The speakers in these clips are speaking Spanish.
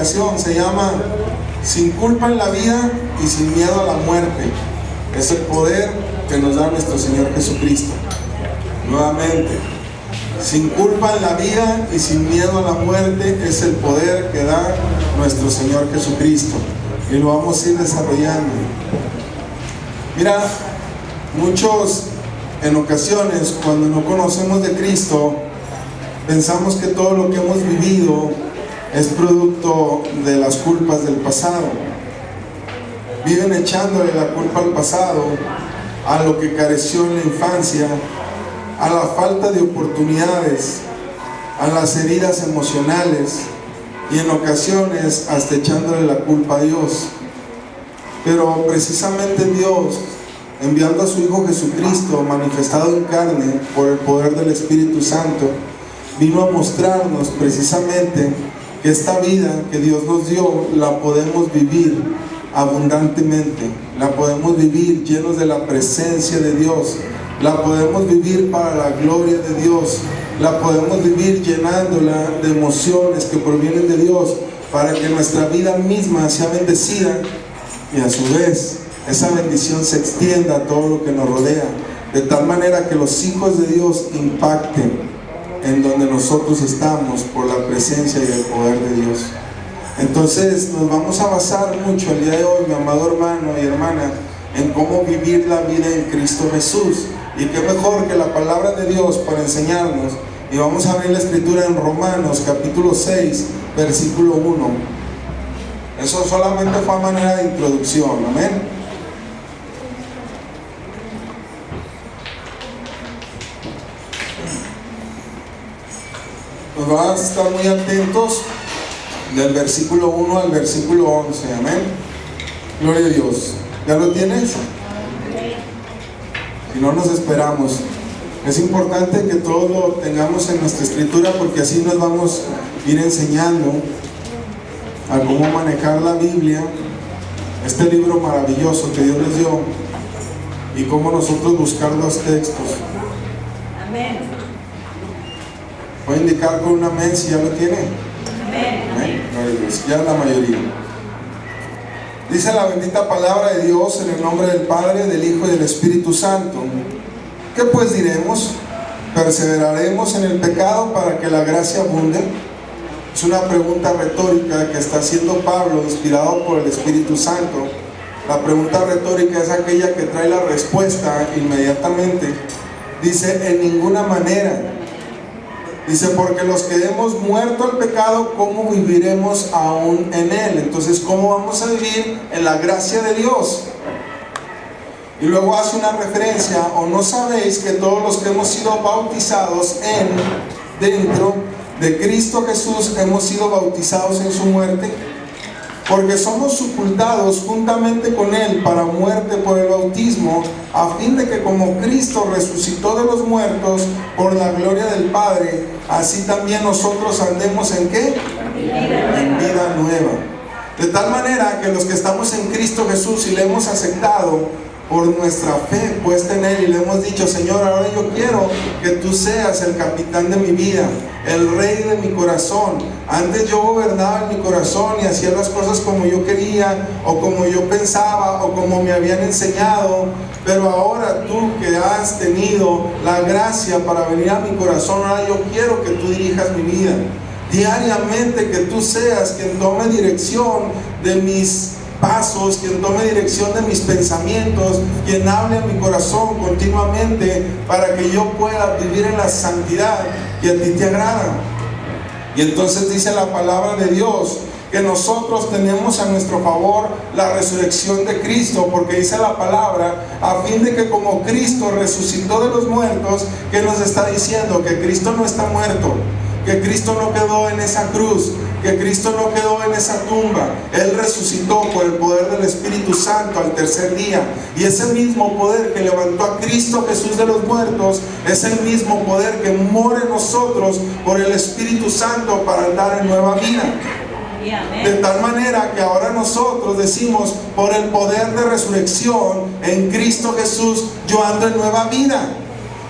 Se llama Sin culpa en la vida y sin miedo a la muerte. Es el poder que nos da nuestro Señor Jesucristo. Nuevamente, sin culpa en la vida y sin miedo a la muerte es el poder que da nuestro Señor Jesucristo. Y lo vamos a ir desarrollando. Mira, muchos en ocasiones cuando no conocemos de Cristo pensamos que todo lo que hemos vivido es producto de las culpas del pasado. Viven echándole la culpa al pasado, a lo que careció en la infancia, a la falta de oportunidades, a las heridas emocionales y en ocasiones hasta echándole la culpa a Dios. Pero precisamente Dios, enviando a su Hijo Jesucristo manifestado en carne por el poder del Espíritu Santo, vino a mostrarnos precisamente que esta vida que Dios nos dio la podemos vivir abundantemente, la podemos vivir llenos de la presencia de Dios, la podemos vivir para la gloria de Dios, la podemos vivir llenándola de emociones que provienen de Dios, para que nuestra vida misma sea bendecida y a su vez esa bendición se extienda a todo lo que nos rodea, de tal manera que los hijos de Dios impacten en donde nosotros estamos por la presencia y el poder de Dios. Entonces nos vamos a basar mucho el día de hoy, mi amado hermano y hermana, en cómo vivir la vida en Cristo Jesús. Y qué mejor que la palabra de Dios para enseñarnos. Y vamos a abrir la escritura en Romanos capítulo 6 versículo 1. Eso solamente fue a manera de introducción, amén. Nos van a estar muy atentos del versículo 1 al versículo 11, amén. Gloria a Dios. ¿Ya lo tienes? Si no, nos esperamos. Es importante que todo lo tengamos en nuestra escritura, porque así nos vamos a ir enseñando a cómo manejar la Biblia, este libro maravilloso que Dios les dio, y cómo nosotros buscar los textos. Amén. Voy a indicar con un amén si ya lo tiene. Amén. Ya la mayoría. Dice la bendita palabra de Dios en el nombre del Padre, del Hijo y del Espíritu Santo. ¿Qué pues diremos? ¿Perseveraremos en el pecado para que la gracia abunde? Es una pregunta retórica que está haciendo Pablo, inspirado por el Espíritu Santo. La pregunta retórica es aquella que trae la respuesta inmediatamente. Dice, en ninguna manera. Dice, porque los que hemos muerto al pecado, ¿cómo viviremos aún en él? Entonces, ¿cómo vamos a vivir en la gracia de Dios? Y luego hace una referencia, ¿o no sabéis que todos los que hemos sido bautizados dentro de Cristo Jesús, hemos sido bautizados en su muerte? Porque somos sepultados juntamente con Él para muerte por el bautismo, a fin de que como Cristo resucitó de los muertos por la gloria del Padre, así también nosotros andemos ¿en qué? En vida nueva. De tal manera que los que estamos en Cristo Jesús y le hemos aceptado por nuestra fe puesta en Él y le hemos dicho, Señor, ahora yo quiero que tú seas el capitán de mi vida, el rey de mi corazón. Antes yo gobernaba en mi corazón y hacía las cosas como yo quería, o como yo pensaba, o como me habían enseñado, pero ahora tú que has tenido la gracia para venir a mi corazón, ahora yo quiero que tú dirijas mi vida diariamente, que tú seas quien tome dirección de mis pasos, quien tome dirección de mis pensamientos, quien hable a mi corazón continuamente para que yo pueda vivir en la santidad que a ti te agrada. Y entonces dice la palabra de Dios que nosotros tenemos a nuestro favor la resurrección de Cristo, porque dice la palabra, a fin de que como Cristo resucitó de los muertos, que nos está diciendo que Cristo no está muerto, que Cristo no quedó en esa cruz, que Cristo no quedó en esa tumba. Él resucitó por el poder del Espíritu Santo al tercer día, y ese mismo poder que levantó a Cristo Jesús de los muertos es el mismo poder que mora en nosotros por el Espíritu Santo para andar en nueva vida. De tal manera que ahora nosotros decimos, por el poder de resurrección en Cristo Jesús, yo ando en nueva vida.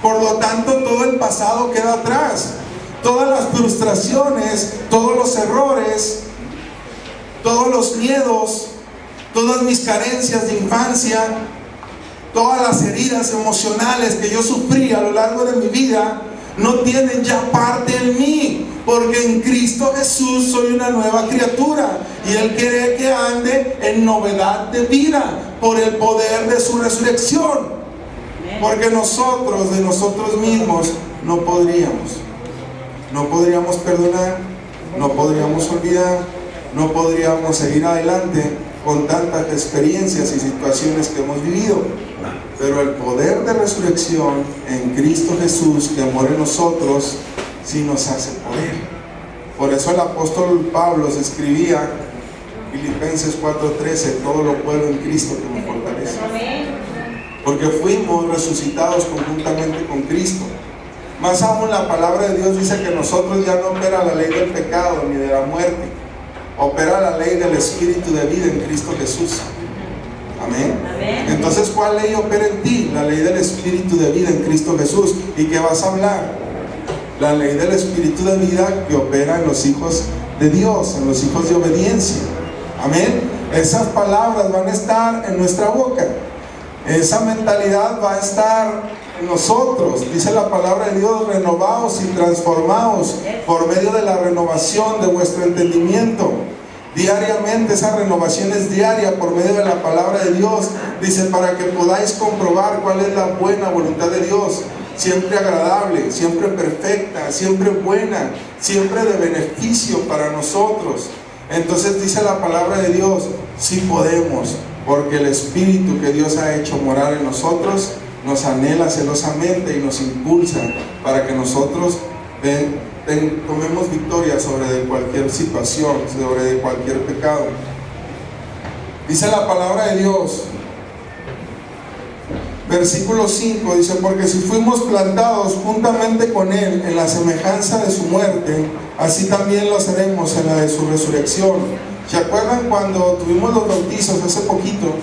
Por lo tanto, todo el pasado queda atrás. Todas las frustraciones, todos los errores, todos los miedos, todas mis carencias de infancia, todas las heridas emocionales que yo sufrí a lo largo de mi vida, no tienen ya parte en mí, porque en Cristo Jesús soy una nueva criatura y Él quiere que ande en novedad de vida por el poder de su resurrección, porque nosotros de nosotros mismos no podríamos perdonar, no podríamos olvidar, no podríamos seguir adelante con tantas experiencias y situaciones que hemos vivido. Pero el poder de resurrección en Cristo Jesús que mora en nosotros sí nos hace poder. Por eso el apóstol Pablo se escribía Filipenses 4:13: todo lo puedo en Cristo que me fortalece. Porque fuimos resucitados conjuntamente con Cristo. Más aún, la palabra de Dios dice que nosotros ya no opera la ley del pecado ni de la muerte, opera la ley del Espíritu de vida en Cristo Jesús. Amén. Entonces, ¿cuál ley opera en ti? La ley del Espíritu de vida en Cristo Jesús. ¿Y qué vas a hablar? La ley del Espíritu de vida que opera en los hijos de Dios, en los hijos de obediencia. Amén. Esas palabras van a estar en nuestra boca. Esa mentalidad va a estar en nosotros. Dice la palabra de Dios: renovaos y transformaos por medio de la renovación de vuestro entendimiento. Diariamente, esa renovación es diaria por medio de la palabra de Dios. Dice, para que podáis comprobar cuál es la buena voluntad de Dios, siempre agradable, siempre perfecta, siempre buena, siempre de beneficio para nosotros. Entonces dice la palabra de Dios, sí podemos, porque el Espíritu que Dios ha hecho morar en nosotros nos anhela celosamente y nos impulsa para que nosotros tomemos victoria sobre cualquier situación, sobre cualquier pecado. Dice la palabra de Dios, versículo 5, dice: porque si fuimos plantados juntamente con Él en la semejanza de su muerte, así también lo seremos en la de su resurrección. ¿Se acuerdan cuando tuvimos los bautizos hace poquito?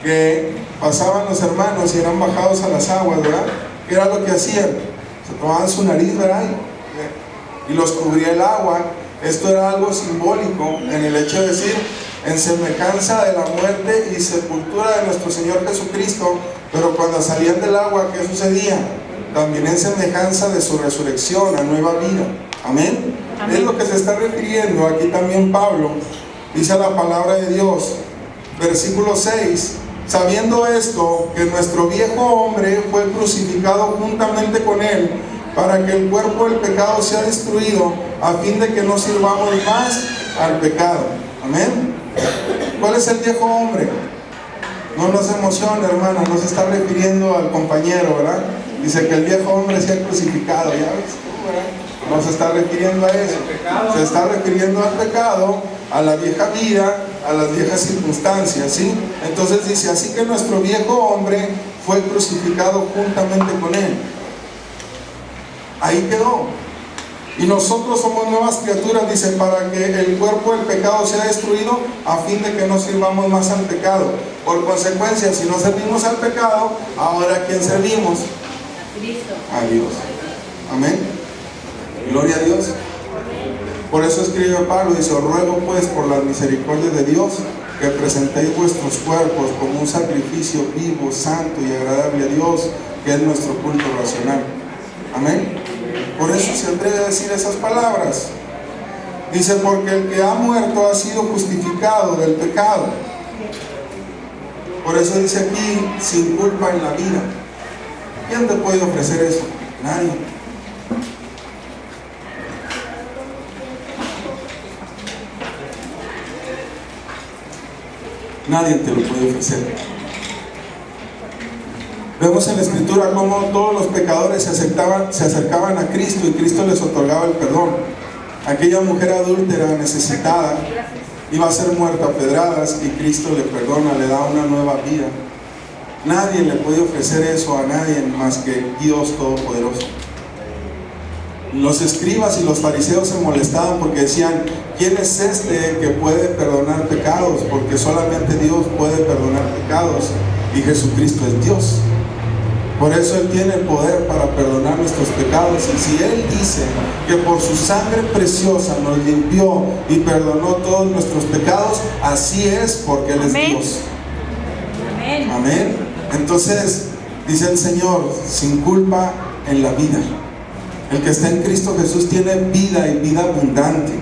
Que pasaban los hermanos y eran bajados a las aguas, ¿verdad? ¿Qué era lo que hacían? Se tomaban su nariz, ¿verdad? Y los cubría el agua. Esto era algo simbólico en el hecho de decir, en semejanza de la muerte y sepultura de nuestro Señor Jesucristo. Pero cuando salían del agua, ¿qué sucedía? También en semejanza de su resurrección a nueva vida. Amén. Amén. Es lo que se está refiriendo aquí también Pablo. Dice la palabra de Dios, versículo 6: sabiendo esto, que nuestro viejo hombre fue crucificado juntamente con Él, para que el cuerpo del pecado sea destruido, a fin de que no sirvamos más al pecado. Amén. ¿Cuál es el viejo hombre? No nos emociona, hermana, no se está refiriendo al compañero, ¿verdad? Dice que el viejo hombre sea crucificado, ¿ya ves? No se está refiriendo a eso, se está refiriendo al pecado, a la vieja vida, a las viejas circunstancias, ¿sí? Entonces dice, así que nuestro viejo hombre fue crucificado juntamente con Él. Ahí quedó. Y nosotros somos nuevas criaturas, dice, para que el cuerpo del pecado sea destruido, a fin de que no sirvamos más al pecado. Por consecuencia, si no servimos al pecado, ahora ¿a quién servimos? A Cristo. A Dios. Amén. Gloria a Dios. Por eso escribe Pablo, dice, os ruego pues por las misericordias de Dios, que presentéis vuestros cuerpos como un sacrificio vivo, santo y agradable a Dios, que es nuestro culto racional. Amén. Por eso se atreve a decir esas palabras. Dice, porque el que ha muerto ha sido justificado del pecado. Por eso dice aquí, sin culpa en la vida. ¿Quién te puede ofrecer eso? Nadie. Nadie te lo puede ofrecer. Vemos en la Escritura cómo todos los pecadores se acercaban a Cristo y Cristo les otorgaba el perdón. Aquella mujer adúltera, necesitada, iba a ser muerta a pedradas y Cristo le perdona, le da una nueva vida. Nadie le puede ofrecer eso a nadie más que Dios Todopoderoso. Los escribas y los fariseos se molestaban porque decían, ¿quién es este que puede perdonar pecados? Porque solamente Dios puede perdonar pecados y Jesucristo es Dios. Por eso Él tiene el poder para perdonar nuestros pecados. Y si Él dice que por su sangre preciosa nos limpió y perdonó todos nuestros pecados, así es, porque Él es Dios. Amén. Amén. Entonces, dice el Señor, sin culpa en la vida. El que está en Cristo Jesús tiene vida y vida abundante.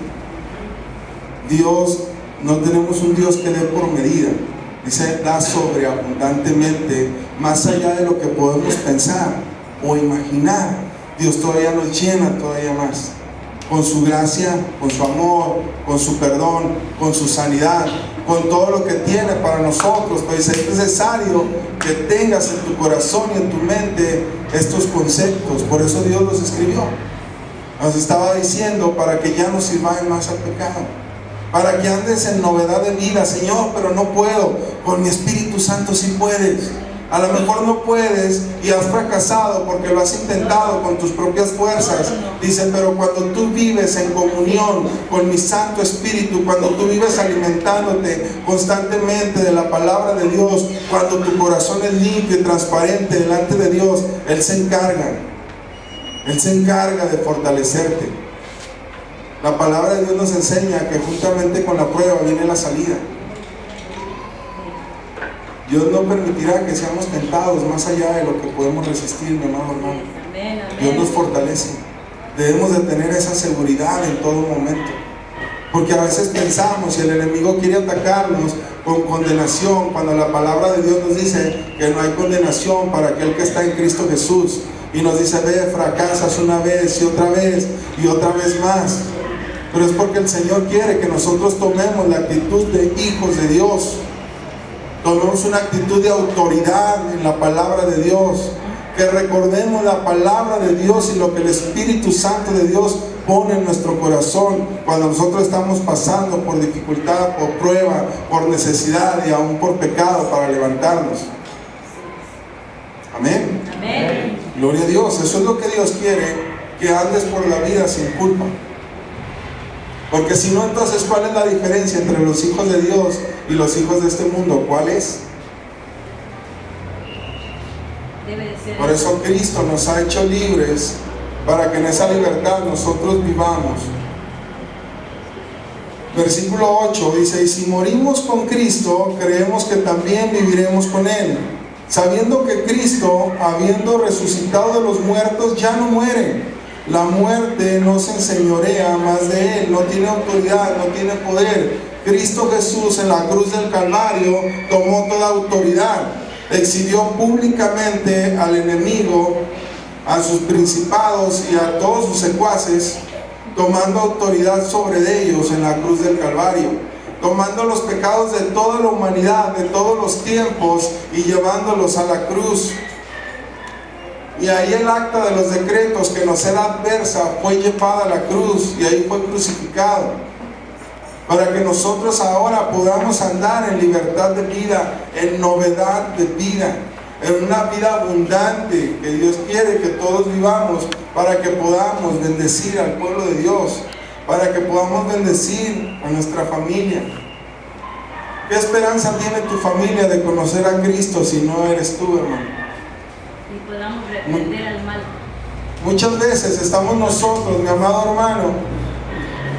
Dios, no tenemos un Dios que dé por medida. Dice, da sobreabundantemente, más allá de lo que podemos pensar o imaginar. Dios todavía nos llena todavía más, con su gracia, con su amor, con su perdón, con su sanidad, con todo lo que tiene para nosotros. Pues es necesario que tengas en tu corazón y en tu mente estos conceptos. Por eso Dios los escribió. Nos estaba diciendo para que ya no sirváis más al pecado, para que andes en novedad de vida. Señor, pero no puedo. Con mi Espíritu Santo sí puedes. A lo mejor no puedes y has fracasado porque lo has intentado con tus propias fuerzas. Dice, pero cuando tú vives en comunión con mi Santo Espíritu, cuando tú vives alimentándote constantemente de la palabra de Dios, cuando tu corazón es limpio y transparente delante de Dios, Él se encarga. Él se encarga de fortalecerte. La palabra de Dios nos enseña que juntamente con la prueba viene la salida. Dios no permitirá que seamos tentados más allá de lo que podemos resistir, mi amado hermano. Dios nos fortalece. Debemos de tener esa seguridad en todo momento. Porque a veces pensamos, si el enemigo quiere atacarnos con condenación, cuando la palabra de Dios nos dice que no hay condenación para aquel que está en Cristo Jesús. Y nos dice, ve, fracasas una vez y otra vez más. Pero es porque el Señor quiere que nosotros tomemos la actitud de hijos de Dios. Tomemos una actitud de autoridad en la palabra de Dios. Que recordemos la palabra de Dios y lo que el Espíritu Santo de Dios pone en nuestro corazón cuando nosotros estamos pasando por dificultad, por prueba, por necesidad y aún por pecado, para levantarnos. Amén. Amén. Gloria a Dios. Eso es lo que Dios quiere, que andes por la vida sin culpa. Porque si no, entonces, ¿cuál es la diferencia entre los hijos de Dios y los hijos de este mundo? ¿Cuál es? Debe de ser. Por eso Cristo nos ha hecho libres, para que en esa libertad nosotros vivamos. Versículo 8 dice, y si morimos con Cristo, creemos que también viviremos con Él, sabiendo que Cristo, habiendo resucitado de los muertos, ya no muere. La muerte no se enseñorea más de Él, no tiene autoridad, no tiene poder. Cristo Jesús en la cruz del Calvario tomó toda autoridad, exhibió públicamente al enemigo, a sus principados y a todos sus secuaces, tomando autoridad sobre ellos en la cruz del Calvario, tomando los pecados de toda la humanidad, de todos los tiempos, y llevándolos a la cruz. Y ahí el acta de los decretos que nos era adversa fue llevada a la cruz, y ahí fue crucificado, para que nosotros ahora podamos andar en libertad de vida, en novedad de vida, en una vida abundante que Dios quiere que todos vivamos, para que podamos bendecir al pueblo de Dios, para que podamos bendecir a nuestra familia. ¿Qué esperanza tiene tu familia de conocer a Cristo si no eres tú, hermano? Y podamos reprender al mal. Muchas veces estamos nosotros, mi amado hermano,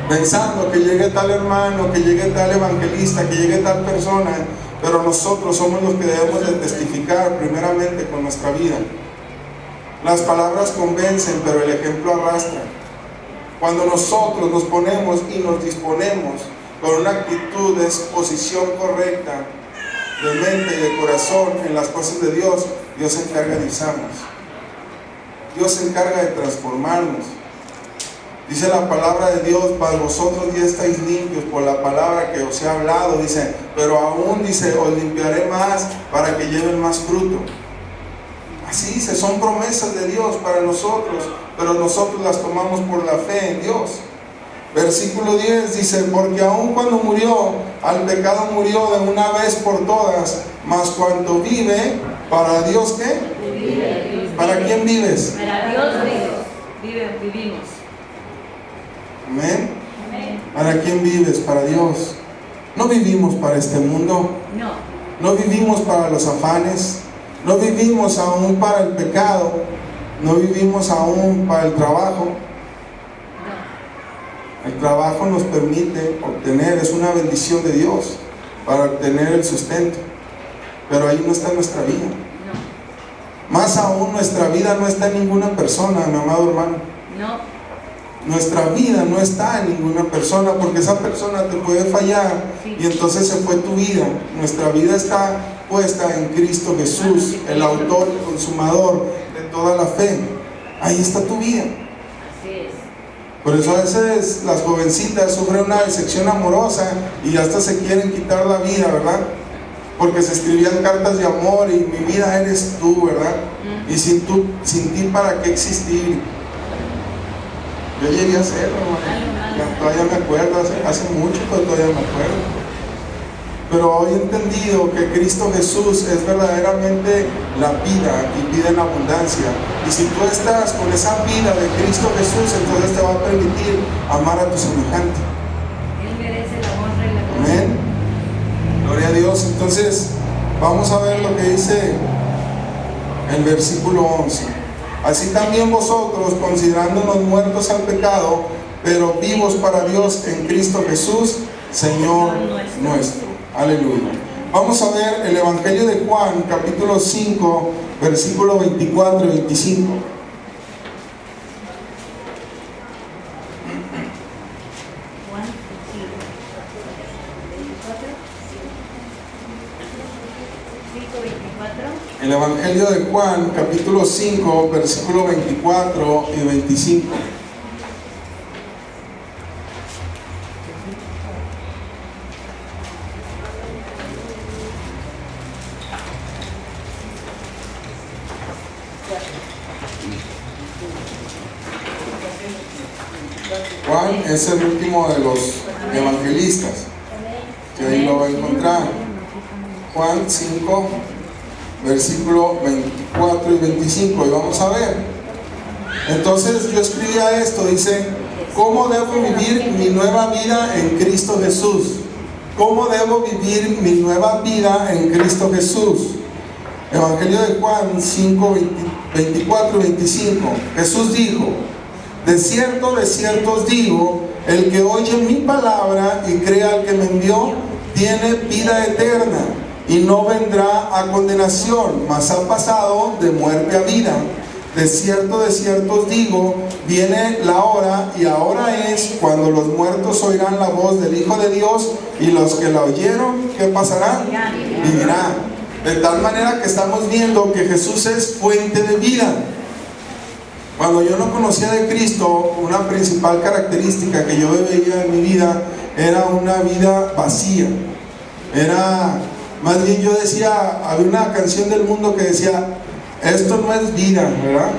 pensando que llegue tal hermano, que llegue tal evangelista, que llegue tal persona, pero nosotros somos los que debemos de testificar primeramente con nuestra vida. Las palabras convencen, pero el ejemplo arrastra. Cuando nosotros nos ponemos y nos disponemos con una actitud de exposición correcta, de mente y de corazón en las cosas de Dios, Dios se encarga de usarnos. Dios se encarga de transformarnos. Dice la palabra de Dios, para vosotros ya estáis limpios por la palabra que os he hablado, dice, pero aún, dice, os limpiaré más para que lleven más fruto. Así dice, son promesas de Dios para nosotros, pero nosotros las tomamos por la fe en Dios. Versículo 10 dice, porque aun cuando murió, al pecado murió de una vez por todas, mas cuando vive, ¿para Dios qué? ¿Para quién vives? Para Dios vivimos. Amén. Amén. ¿Para quién vives? Para Dios. No vivimos para este mundo. No. No vivimos para los afanes. No vivimos aún para el pecado, no vivimos aún para el trabajo. El trabajo nos permite obtener, es una bendición de Dios para obtener el sustento, pero ahí no está nuestra vida. Más aún, nuestra vida no está en ninguna persona, mi amado hermano. Nuestra vida no está en ninguna persona, porque esa persona te puede fallar y entonces se fue tu vida. Nuestra vida está puesta en Cristo Jesús, el autor y consumador de toda la fe. Ahí está tu vida. Por eso a veces las jovencitas sufren una decepción amorosa y hasta se quieren quitar la vida, ¿verdad? Porque se escribían cartas de amor y mi vida eres tú, ¿verdad? Y sin ti, ¿para qué existir? Yo llegué a hacerlo, hermano. Todavía me acuerdo, hace mucho, pero todavía me acuerdo. Pero hoy he entendido que Cristo Jesús es verdaderamente la vida y vida en abundancia. Y si tú estás con esa vida de Cristo Jesús, entonces te va a permitir amar a tu semejante. Él merece la honra y la gloria. Amén. Gloria a Dios. Entonces, vamos a ver lo que dice el versículo 11. Así también vosotros, considerándonos muertos al pecado, pero vivos para Dios en Cristo Jesús, Señor nuestro. Aleluya. Vamos a ver el Evangelio de Juan, capítulo 5, versículo 24 y 25. Juan 5:24. El Evangelio de Juan, capítulo 5, versículo 24 y 25. Juan es el último de los evangelistas, que ahí lo va a encontrar. Juan 5, versículo 24 y 25, y vamos a ver. Entonces yo escribía esto, dice: ¿cómo debo vivir mi nueva vida en Cristo Jesús? ¿Cómo debo vivir mi nueva vida en Cristo Jesús? Evangelio de Juan 5, 24 y 25. Jesús dijo: de cierto os digo, el que oye mi palabra y cree al que me envió, tiene vida eterna, y no vendrá a condenación, mas ha pasado de muerte a vida. De cierto os digo, viene la hora, y ahora es, cuando los muertos oirán la voz del Hijo de Dios, y los que la oyeron, ¿qué pasará? Vivirán. De tal manera que estamos viendo que Jesús es fuente de vida. Cuando yo no conocía de Cristo, una principal característica que yo veía en mi vida era una vida vacía. Más bien yo decía, había una canción del mundo que decía: esto no es vida, ¿verdad?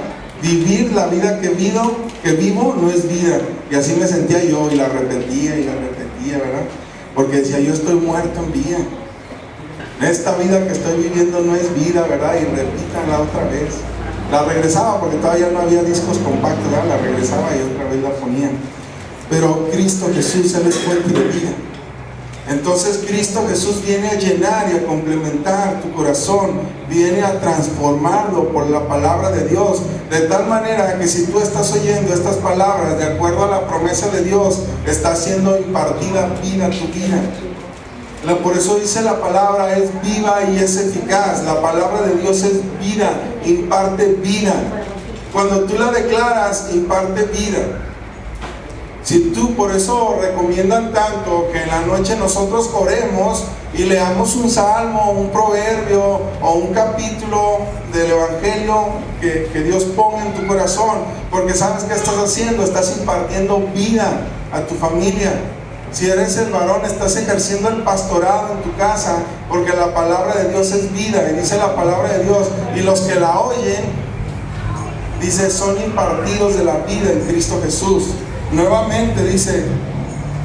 Vivir la vida que vivo no es vida. Y así me sentía yo, y la repetía, ¿verdad? Porque decía, yo estoy muerto en vida. Esta vida que estoy viviendo no es vida, ¿verdad? Y repítanla otra vez. La regresaba porque todavía no había discos compactos, ¿verdad? La regresaba y otra vez la ponía. Pero Cristo Jesús, Él es fuente de vida. Entonces Cristo Jesús viene a llenar y a complementar tu corazón, viene a transformarlo por la palabra de Dios, de tal manera que si tú estás oyendo estas palabras de acuerdo a la promesa de Dios, está siendo impartida vida a tu vida. Por eso dice la palabra es viva y es eficaz. La palabra de Dios es vida, imparte vida. Cuando tú la declaras, imparte vida. Si tú, por eso recomiendan tanto que en la noche nosotros oremos y leamos un salmo, un proverbio o un capítulo del Evangelio que Dios ponga en tu corazón, porque sabes que estás haciendo, estás impartiendo vida a tu familia. Si eres el varón, estás ejerciendo el pastorado en tu casa, porque la palabra de Dios es vida, y dice la palabra de Dios, y los que la oyen, dice, son impartidos de la vida en Cristo Jesús. Nuevamente dice,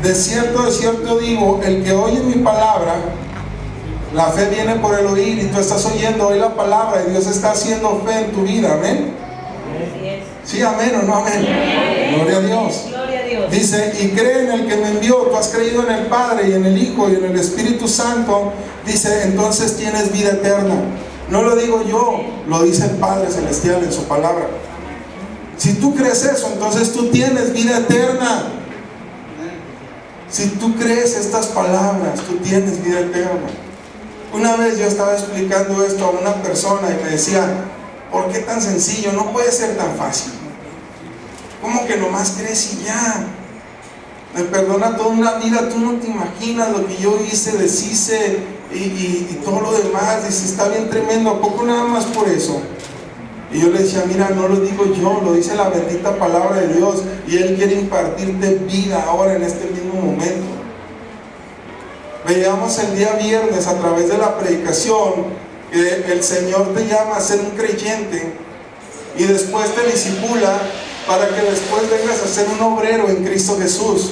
de cierto digo, el que oye mi palabra, la fe viene por el oír, y tú estás oyendo hoy la palabra, y Dios está haciendo fe en tu vida, amén. Sí, amén o no amén. Gloria a Dios. Dice, y cree en el que me envió. Tú has creído en el Padre y en el Hijo y en el Espíritu Santo. Dice, entonces tienes vida eterna. No lo digo yo, lo dice el Padre Celestial en su palabra. Si tú crees eso, entonces tú tienes vida eterna. Si tú crees estas palabras, tú tienes vida eterna. Una vez yo estaba explicando esto a una persona y me decía, ¿por qué tan sencillo? No puede ser tan fácil. ¿Cómo que nomás crees y ya? Me perdona toda una vida, tú no te imaginas lo que yo hice, deshice y todo lo demás. Dice, está bien tremendo, ¿a poco nada más por eso? Y yo le decía, mira, no lo digo yo, lo dice la bendita palabra de Dios, y Él quiere impartirte vida ahora en este mismo momento. Veíamos el día viernes a través de la predicación que el Señor te llama a ser un creyente y después te discipula para que después vengas a ser un obrero en Cristo Jesús.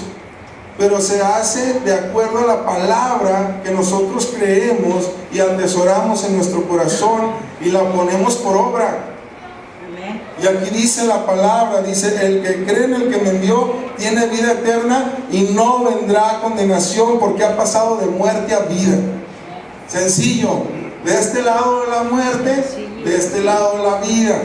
Pero se hace de acuerdo a la palabra que nosotros creemos y atesoramos en nuestro corazón y la ponemos por obra. Y aquí dice la palabra, dice, el que cree en el que me envió tiene vida eterna y no vendrá a condenación, porque ha pasado de muerte a vida. Sencillo, de este lado de la muerte, de este lado de la vida.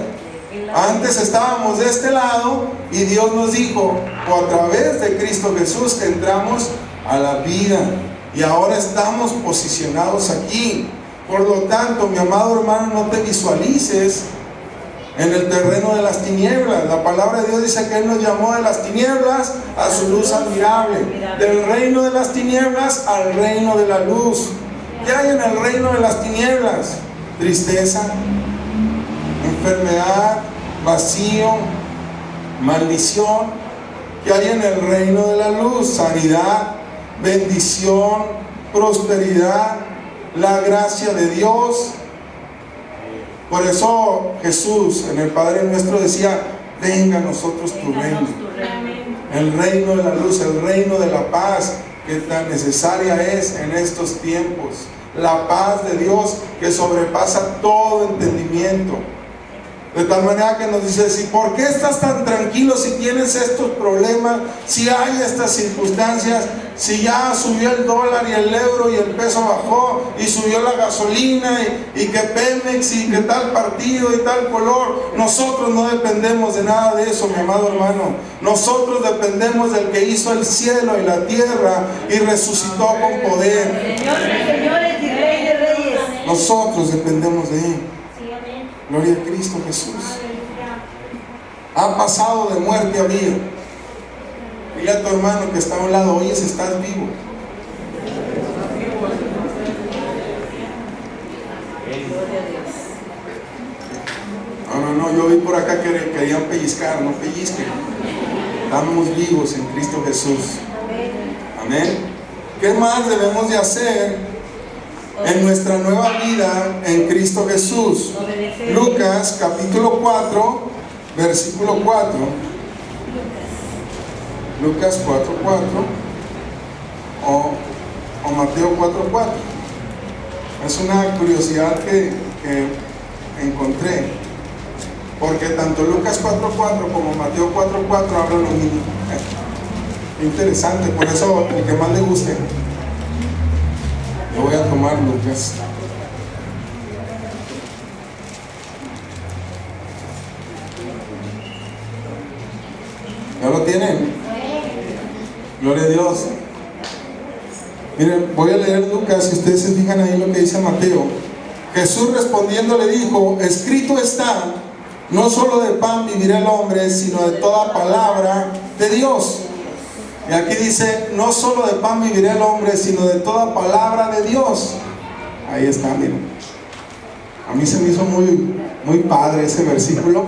Antes estábamos de este lado y Dios nos dijo, o a través de Cristo Jesús entramos a la vida, y ahora estamos posicionados aquí. Por lo tanto, mi amado hermano, no te visualices en el terreno de las tinieblas. La palabra de Dios dice que Él nos llamó de las tinieblas a su luz admirable, del reino de las tinieblas al reino de la luz. ¿Qué hay en el reino de las tinieblas? Tristeza, enfermedad, vacío, maldición. ¿Qué hay en el reino de la luz? Sanidad, bendición, prosperidad, la gracia de Dios. Por eso Jesús en el Padre Nuestro decía, venga a nosotros tu reino. El reino de la luz, el reino de la paz, que tan necesaria es en estos tiempos. La paz de Dios que sobrepasa todo entendimiento. De tal manera que nos dice, ¿sí, por qué estás tan tranquilo si tienes estos problemas, si hay estas circunstancias, si ya subió el dólar y el euro y el peso bajó y subió la gasolina y que Pemex y que tal partido y tal color? Nosotros no dependemos de nada de eso, mi amado hermano. Nosotros dependemos del que hizo el cielo y la tierra y resucitó con poder. Señores y Rey de Reyes. Nosotros dependemos de Él. Gloria a Cristo Jesús. Ha pasado de muerte a vida. Dile a tu hermano que está a un lado, oye, si estás vivo. No, yo vi por acá que querían pellizcar, no pellizquen. Estamos vivos en Cristo Jesús. Amén. ¿Qué más debemos de hacer en nuestra nueva vida en Cristo Jesús? Lucas capítulo 4, versículo 4. Lucas 4:4 o Mateo 4:4. Es una curiosidad que encontré, porque tanto Lucas 4:4 como Mateo 4:4 hablan lo mismo. Interesante, por eso el que más le guste. Lo voy a tomar, Lucas. ¿Ya lo tienen? Gloria a Dios. Miren, voy a leer Lucas y ustedes se fijan ahí lo que dice Mateo. Jesús respondiendo le dijo, escrito está, no solo de pan vivirá el hombre, sino de toda palabra de Dios. Y aquí dice, no solo de pan vivirá el hombre, sino de toda palabra de Dios. Ahí está, miren. A mí se me hizo muy padre ese versículo,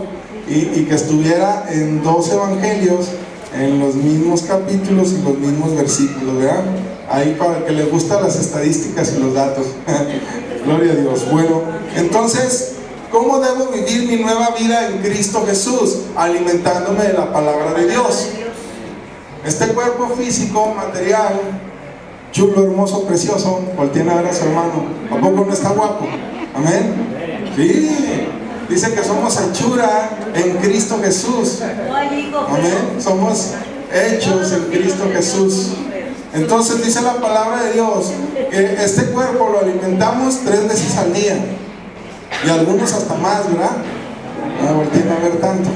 y que estuviera en 2 evangelios, en los mismos capítulos y los mismos versículos, ¿verdad? Ahí para el que le gustan las estadísticas y los datos. Gloria a Dios. Bueno, entonces, ¿cómo debo vivir mi nueva vida en Cristo Jesús? Alimentándome de la palabra de Dios. Este cuerpo físico, material, chulo, hermoso, precioso, volteen a ver a su hermano. ¿A poco no está guapo? Amén. Sí, dice que somos hechura en Cristo Jesús. Amén. Somos hechos en Cristo Jesús. Entonces dice la palabra de Dios que este cuerpo lo alimentamos 3 veces al día. Y algunos hasta más, ¿verdad? No volteen a ver tanto.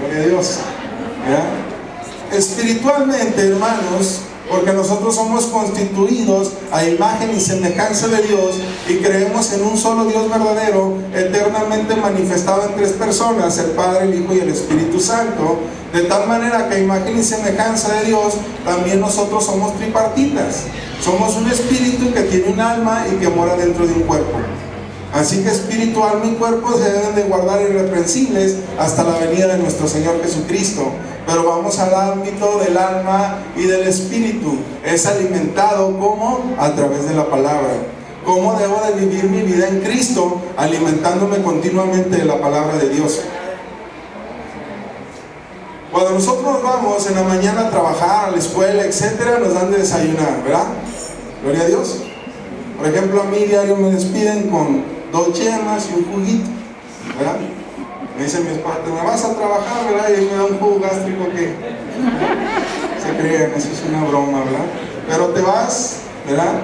Gloria a Dios. ¿Verdad? Espiritualmente, hermanos, porque nosotros somos constituidos a imagen y semejanza de Dios y creemos en un solo Dios verdadero, eternamente manifestado en tres personas, el Padre, el Hijo y el Espíritu Santo, de tal manera que a imagen y semejanza de Dios, también nosotros somos tripartitas. Somos un espíritu que tiene un alma y que mora dentro de un cuerpo. Así que espíritu, alma y cuerpo se deben de guardar irreprensibles hasta la venida de nuestro Señor Jesucristo. Pero vamos al ámbito del alma y del espíritu. Es alimentado ¿cómo? A través de la palabra. ¿Cómo debo de vivir mi vida en Cristo? Alimentándome continuamente de la palabra de Dios. Cuando nosotros vamos en la mañana a trabajar, a la escuela, etcétera, nos dan de desayunar, ¿verdad? Gloria a Dios. Por ejemplo, a mí diario me despiden con 2 yemas y un juguito, ¿verdad? Me dice mi esposa, ¿te me vas a trabajar, verdad? Y me da un jugo gástrico que se crean, eso es una broma, ¿verdad? Pero te vas, ¿verdad?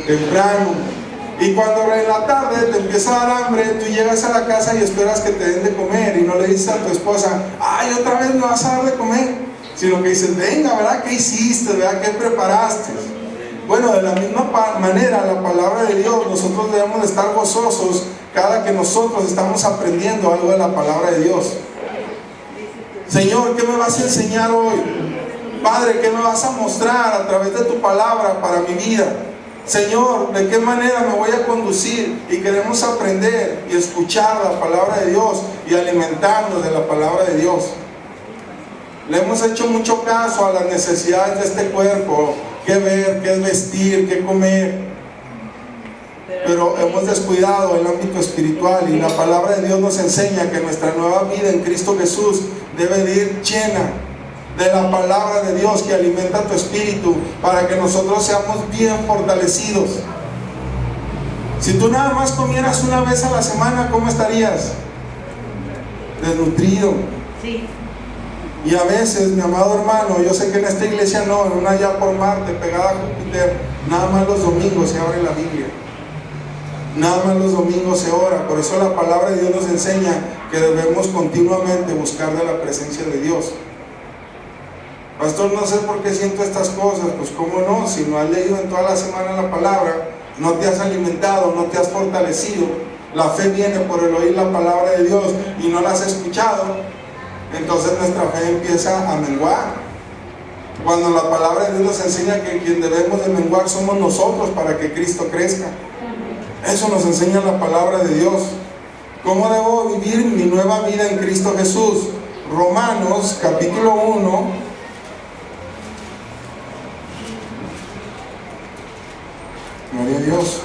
Temprano. Y cuando en la tarde te empieza a dar hambre, tú llegas a la casa y esperas que te den de comer y no le dices a tu esposa, ay, otra vez me vas a dar de comer, sino que dices, venga, ¿verdad? ¿Qué hiciste? ¿Verdad? ¿Qué preparaste? Bueno, de la misma manera, la palabra de Dios, nosotros debemos de estar gozosos cada que nosotros estamos aprendiendo algo de la palabra de Dios. Señor, ¿qué me vas a enseñar hoy? Padre, ¿qué me vas a mostrar a través de tu palabra para mi vida? Señor, ¿de qué manera me voy a conducir? Y queremos aprender y escuchar la palabra de Dios y alimentarnos de la palabra de Dios. Le hemos hecho mucho caso a las necesidades de este cuerpo, qué ver, qué vestir, qué comer, pero hemos descuidado el ámbito espiritual, y la palabra de Dios nos enseña que nuestra nueva vida en Cristo Jesús debe de ir llena de la palabra de Dios que alimenta tu espíritu para que nosotros seamos bien fortalecidos. Si tú nada más comieras una vez a la semana, ¿cómo estarías? Desnutrido. Sí. Y a veces, mi amado hermano, yo sé que en esta iglesia no, en una allá por Marte, pegada a Júpiter, nada más los domingos se abre la Biblia. Nada más los domingos se ora. Por eso la palabra de Dios nos enseña que debemos continuamente buscar de la presencia de Dios. Pastor, no sé por qué siento estas cosas. Pues cómo no, si no has leído en toda la semana la palabra, no te has alimentado, no te has fortalecido. La fe viene por el oír la palabra de Dios y no la has escuchado, entonces nuestra fe empieza a menguar. Cuando la palabra de Dios nos enseña que quien debemos de menguar somos nosotros para que Cristo crezca. Eso nos enseña la palabra de Dios. ¿Cómo debo vivir mi nueva vida en Cristo Jesús? Romanos capítulo 1 Gloria a Dios.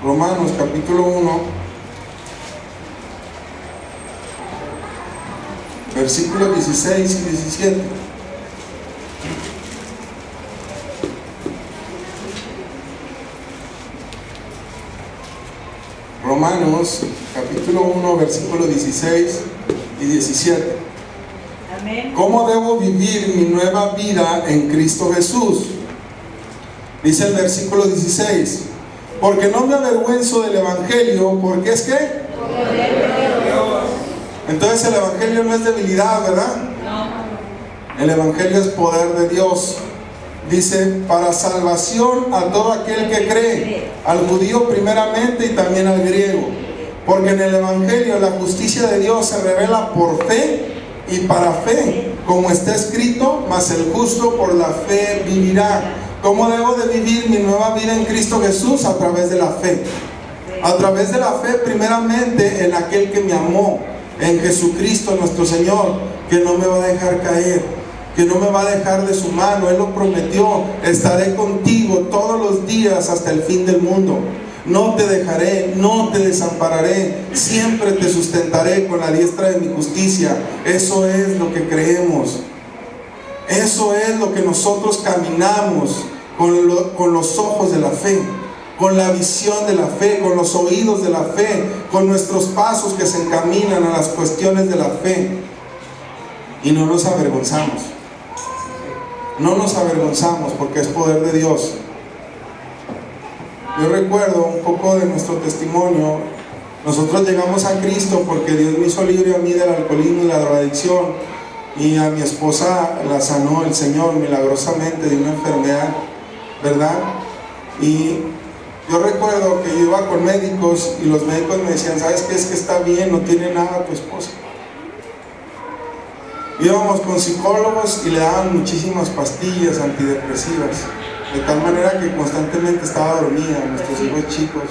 Romanos capítulo 1 versículos 16 y 17. Romanos capítulo 1 versículos 16 y 17. Amén. ¿Cómo debo vivir mi nueva vida en Cristo Jesús? Dice el versículo 16: porque no me avergüenzo del Evangelio, porque es que entonces el Evangelio no es debilidad, ¿verdad? No. El Evangelio es poder de Dios. Dice, para salvación a todo aquel que cree, al judío primeramente y también al griego, porque en el Evangelio la justicia de Dios se revela por fe y para fe, como está escrito, mas el justo por la fe vivirá. ¿Cómo debo de vivir mi nueva vida en Cristo Jesús? A través de la fe. A través de la fe primeramente en aquel que me amó, en Jesucristo nuestro Señor, que no me va a dejar caer, que no me va a dejar de su mano. Él lo prometió: estaré contigo todos los días hasta el fin del mundo. No te dejaré, no te desampararé, siempre te sustentaré con la diestra de mi justicia. Eso es lo que creemos. Eso es lo que nosotros caminamos con los ojos de la fe, con la visión de la fe, con los oídos de la fe, con nuestros pasos que se encaminan a las cuestiones de la fe. Y no nos avergonzamos. No nos avergonzamos porque es poder de Dios. Yo recuerdo un poco de nuestro testimonio. Nosotros llegamos a Cristo porque Dios me hizo libre a mí del alcoholismo y la drogadicción, y a mi esposa la sanó el Señor milagrosamente de una enfermedad, ¿verdad? Y yo recuerdo que yo iba con médicos y los médicos me decían, ¿sabes qué? Es que está bien, no tiene nada tu esposa. Íbamos con psicólogos y le daban muchísimas pastillas antidepresivas, de tal manera que constantemente estaba dormida, nuestros hijos chicos.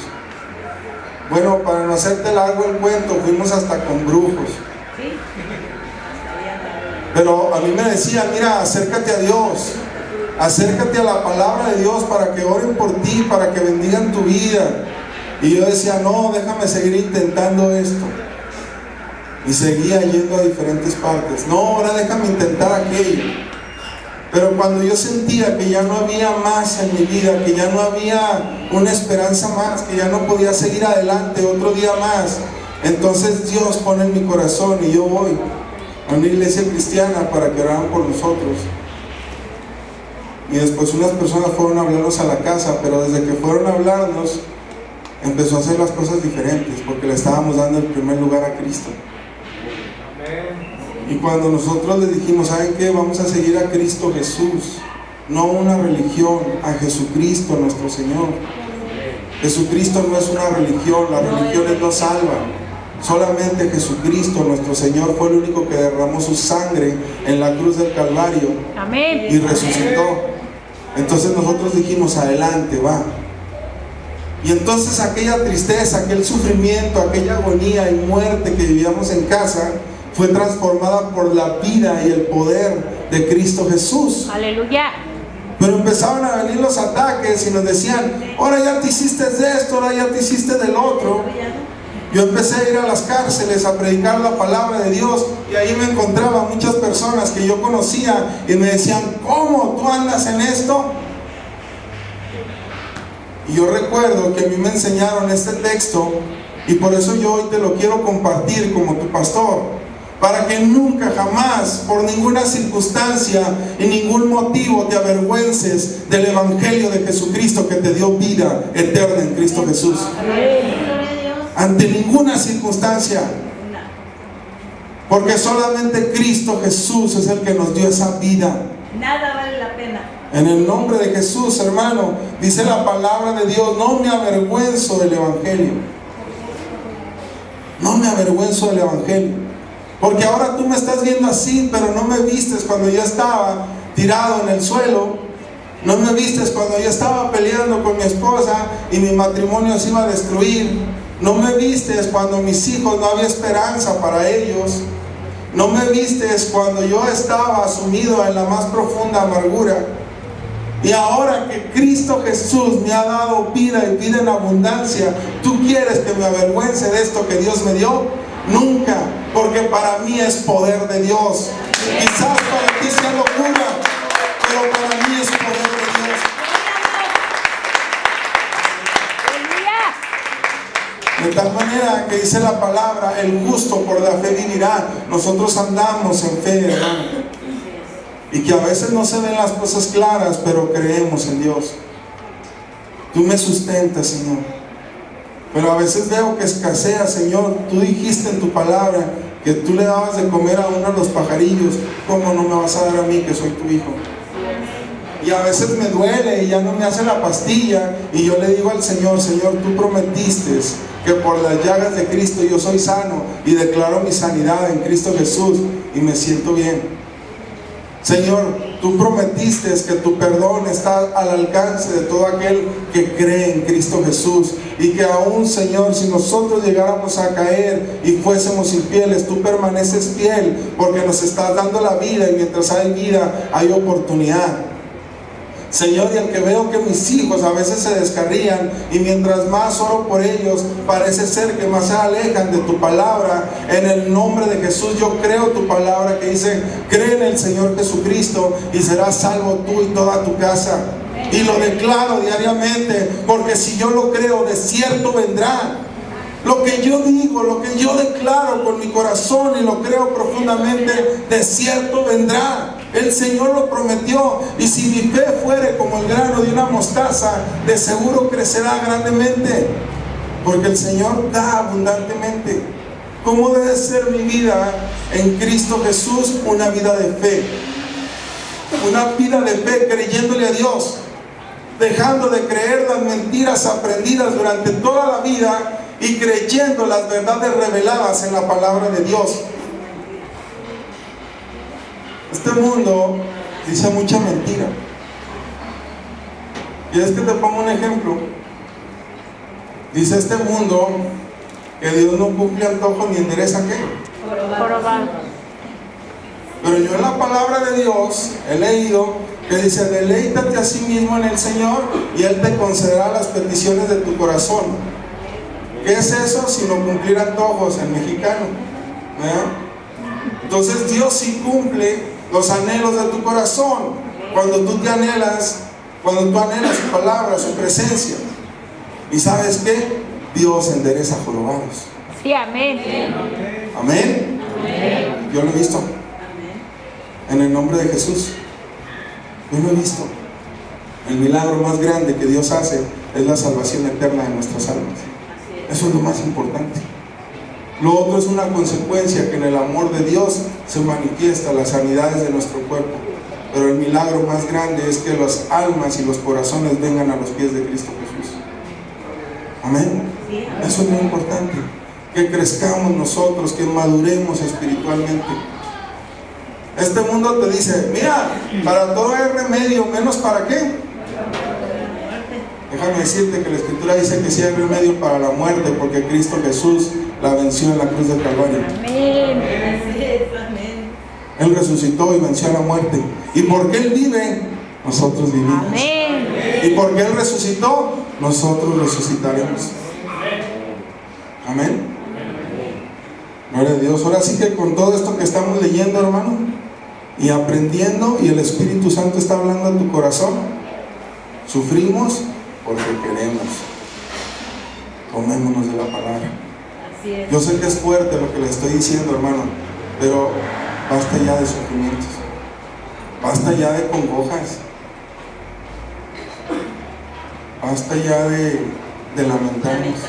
Bueno, para no hacerte largo el cuento, fuimos hasta con brujos. Pero a mí me decían, mira, acércate a Dios, acércate a la palabra de Dios para que oren por ti, para que bendigan tu vida. Y yo decía, no, déjame seguir intentando esto. Y seguía yendo a diferentes partes. No, ahora déjame intentar aquello. Pero cuando yo sentía que ya no había más en mi vida, que ya no había una esperanza más, que ya no podía seguir adelante otro día más, entonces Dios pone en mi corazón y yo voy a una iglesia cristiana para que oraran por nosotros. Y después unas personas fueron a hablarnos a la casa, pero desde que fueron a hablarnos empezó a hacer las cosas diferentes, porque le estábamos dando el primer lugar a Cristo. Y cuando nosotros les dijimos, ¿saben qué? Vamos a seguir a Cristo Jesús, no una religión, a Jesucristo nuestro Señor. Jesucristo no es una religión, las religiones no salvan. Solamente Jesucristo nuestro Señor fue el único que derramó su sangre en la cruz del Calvario. Amén. Y resucitó. Entonces nosotros dijimos, adelante, va. Y entonces aquella tristeza, aquel sufrimiento, aquella agonía y muerte que vivíamos en casa fue transformada por la vida y el poder de Cristo Jesús. Aleluya. Pero empezaban a venir los ataques y nos decían, ahora ya te hiciste de esto, ahora ya te hiciste del otro. Yo empecé a ir a las cárceles a predicar la palabra de Dios, y ahí me encontraba muchas personas que yo conocía y me decían, ¿cómo tú andas en esto? Y yo recuerdo que a mí me enseñaron este texto, y por eso yo hoy te lo quiero compartir como tu pastor, para que nunca jamás, por ninguna circunstancia y ningún motivo, te avergüences del Evangelio de Jesucristo que te dio vida eterna en Cristo Jesús. Ante ninguna circunstancia, porque solamente Cristo Jesús es el que nos dio esa vida. Nada vale la pena. En el nombre de Jesús, hermano, dice la palabra de Dios, no me avergüenzo del Evangelio. No me avergüenzo del Evangelio. Porque ahora tú me estás viendo así, pero no me vistes cuando yo estaba tirado en el suelo. No me vistes cuando yo estaba peleando con mi esposa y mi matrimonio se iba a destruir. No me vistes cuando mis hijos no había esperanza para ellos. No me vistes cuando yo estaba sumido en la más profunda amargura. Y ahora que Cristo Jesús me ha dado vida y vida en abundancia, ¿tú quieres que me avergüence de esto que Dios me dio? Nunca, porque para mí es poder de Dios. Quizás para ti sea locura, pero para mí es poder de Dios. De tal manera que dice la palabra, el justo por la fe vivirá. Nosotros andamos en fe, hermano. Y que a veces no se ven las cosas claras, pero creemos en Dios. Tú me sustentas, Señor. Pero a veces veo que escasea, Señor. Tú dijiste en tu palabra que tú le dabas de comer a uno de los pajarillos. ¿Cómo no me vas a dar a mí que soy tu hijo? Y a veces me duele y ya no me hace la pastilla, y yo le digo al Señor, Señor, tú prometiste que por las llagas de Cristo yo soy sano, y declaro mi sanidad en Cristo Jesús y me siento bien. Señor, tú prometiste que tu perdón está al alcance de todo aquel que cree en Cristo Jesús, y que aún, Señor, si nosotros llegáramos a caer y fuésemos infieles, tú permaneces fiel, porque nos estás dando la vida, y mientras hay vida hay oportunidad. Señor, y al que veo que mis hijos a veces se descarrían, y mientras más oro por ellos, parece ser que más se alejan de tu palabra. En el nombre de Jesús yo creo tu palabra que dice, cree en el Señor Jesucristo y serás salvo tú y toda tu casa. Y lo declaro diariamente, porque si yo lo creo, de cierto vendrá. Lo que yo digo, lo que yo declaro con mi corazón y lo creo profundamente, de cierto vendrá. El Señor lo prometió, y si mi fe fuere como el grano de una mostaza, de seguro crecerá grandemente. porque el Señor da abundantemente. ¿Cómo debe ser mi vida en Cristo Jesús? Una vida de fe. Una vida de fe creyéndole a Dios, dejando de creer las mentiras aprendidas durante toda la vida y creyendo las verdades reveladas en la palabra de Dios. Este mundo dice mucha mentira. Y es que te pongo un ejemplo. Dice este mundo que Dios no cumple antojos ni endereza ¿qué? Jorobado. Pero yo en la palabra de Dios he leído que dice: deleítate a sí mismo en el Señor y Él te concederá las peticiones de tu corazón. ¿Qué es eso? Sino cumplir antojos en mexicano, ¿verdad? Entonces Dios sí cumple los anhelos de tu corazón cuando tú anhelas su palabra, su presencia. ¿Y sabes qué? Dios endereza jorobados. Sí, amén. Amén. Yo lo he visto. En el nombre de Jesús. Yo lo he visto. El milagro más grande que Dios hace es la salvación eterna de nuestras almas. Eso es lo más importante. Lo otro es una consecuencia, que en el amor de Dios se manifiesta las sanidades de nuestro cuerpo. Pero el milagro más grande es que las almas y los corazones vengan a los pies de Cristo Jesús. Amén. Eso es muy importante. Que crezcamos nosotros, que maduremos espiritualmente. Este mundo te dice: mira, para todo hay remedio, menos para qué. Déjame decirte que la Escritura dice que sí hay remedio para la muerte, porque Cristo Jesús la venció en la cruz del Calvario. Amén. Él resucitó y venció a la muerte. Y porque Él vive, nosotros vivimos. Amén. Y porque Él resucitó, nosotros resucitaremos. Amén. Gloria a Dios. Ahora sí que con todo esto que estamos leyendo, hermano, y aprendiendo, y el Espíritu Santo está hablando a tu corazón, sufrimos porque queremos. Tomémonos de la palabra. Yo sé que es fuerte lo que le estoy diciendo, hermano, pero basta ya de sufrimientos, basta ya de congojas, basta ya de lamentarnos.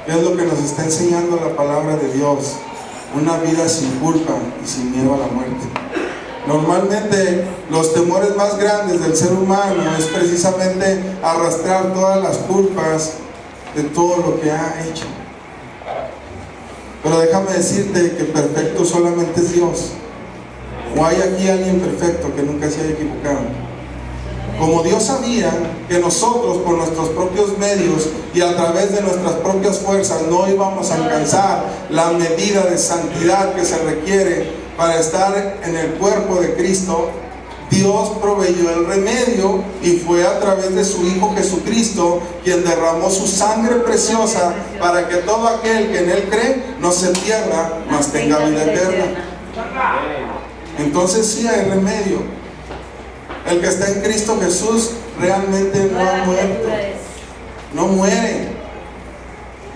¿Qué es lo que nos está enseñando la palabra de Dios? Una vida sin culpa y sin miedo a la muerte. Normalmente los temores más grandes del ser humano es precisamente arrastrar todas las culpas de todo lo que ha hecho. Pero déjame decirte que perfecto solamente es Dios. ¿O hay aquí alguien perfecto que nunca se haya equivocado? Como Dios sabía que nosotros por nuestros propios medios y a través de nuestras propias fuerzas no íbamos a alcanzar la medida de santidad que se requiere para estar en el cuerpo de Cristo, Dios proveyó el remedio y fue a través de su Hijo Jesucristo quien derramó su sangre preciosa para que todo aquel que en Él cree no se pierda, mas tenga vida eterna. Entonces sí hay remedio. El que está en Cristo Jesús realmente no ha muerto, no muere,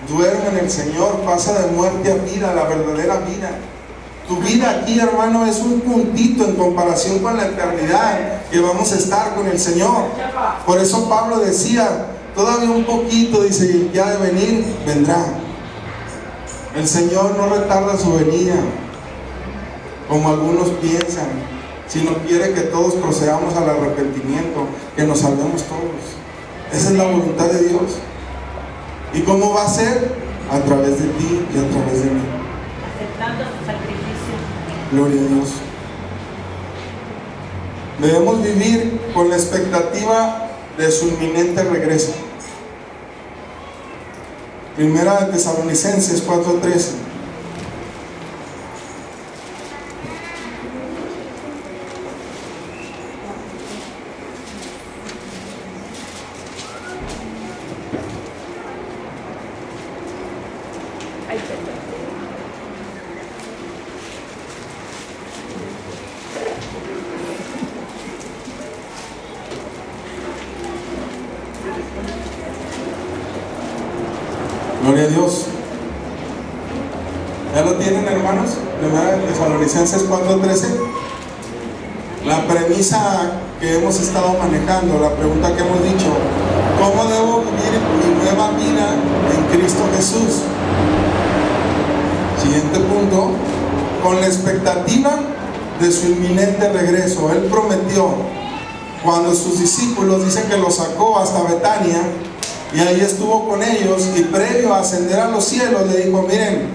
duerme en el Señor, pasa de muerte a vida, la verdadera vida. Tu vida aquí, hermano, es un puntito en comparación con la eternidad que vamos a estar con el Señor. Por eso Pablo decía, todavía un poquito, dice, ya de venir, vendrá. El Señor no retarda su venida, como algunos piensan, sino quiere que todos procedamos al arrepentimiento, que nos salvemos todos. Esa es la voluntad de Dios. ¿Y cómo va a ser? A través de ti y a través de mí. Aceptando su sacrificio. Gloria a Dios. Debemos vivir con la expectativa de su inminente regreso. Primera de Tesalonicenses 4:13. Gloria a Dios. ¿Ya lo tienen, hermanos? Primera de Tesalonicenses 4:13. La premisa que hemos estado manejando, la pregunta que hemos dicho: ¿cómo debo vivir nueva vida en Cristo Jesús. Siguiente punto, con la expectativa de su inminente regreso. Él prometió, cuando sus discípulos, dicen que lo sacó hasta Betania, y ahí estuvo con ellos, y previo a ascender a los cielos, le dijo: miren,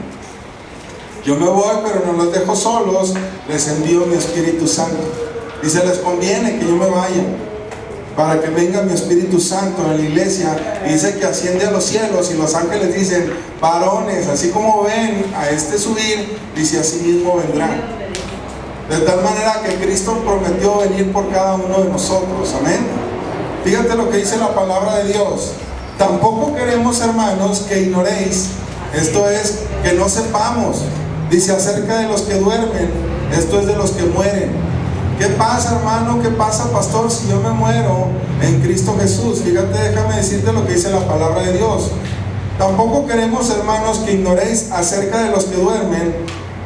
yo me voy, pero no los dejo solos, les envío mi Espíritu Santo. Dice, les conviene que yo me vaya, para que venga mi Espíritu Santo en la iglesia. Y dice que asciende a los cielos, y los ángeles dicen: varones, así como ven a este subir, dice, así mismo vendrá. De tal manera que Cristo prometió venir por cada uno de nosotros. Amén. Fíjate lo que dice la palabra de Dios. Tampoco queremos, hermanos, que ignoréis, esto es, que no sepamos. Dice, acerca de los que duermen, esto es, de los que mueren. ¿Qué pasa, hermano? ¿Qué pasa, pastor, si yo me muero en Cristo Jesús? Fíjate, déjame decirte lo que dice la palabra de Dios. Tampoco queremos, hermanos, que ignoréis acerca de los que duermen,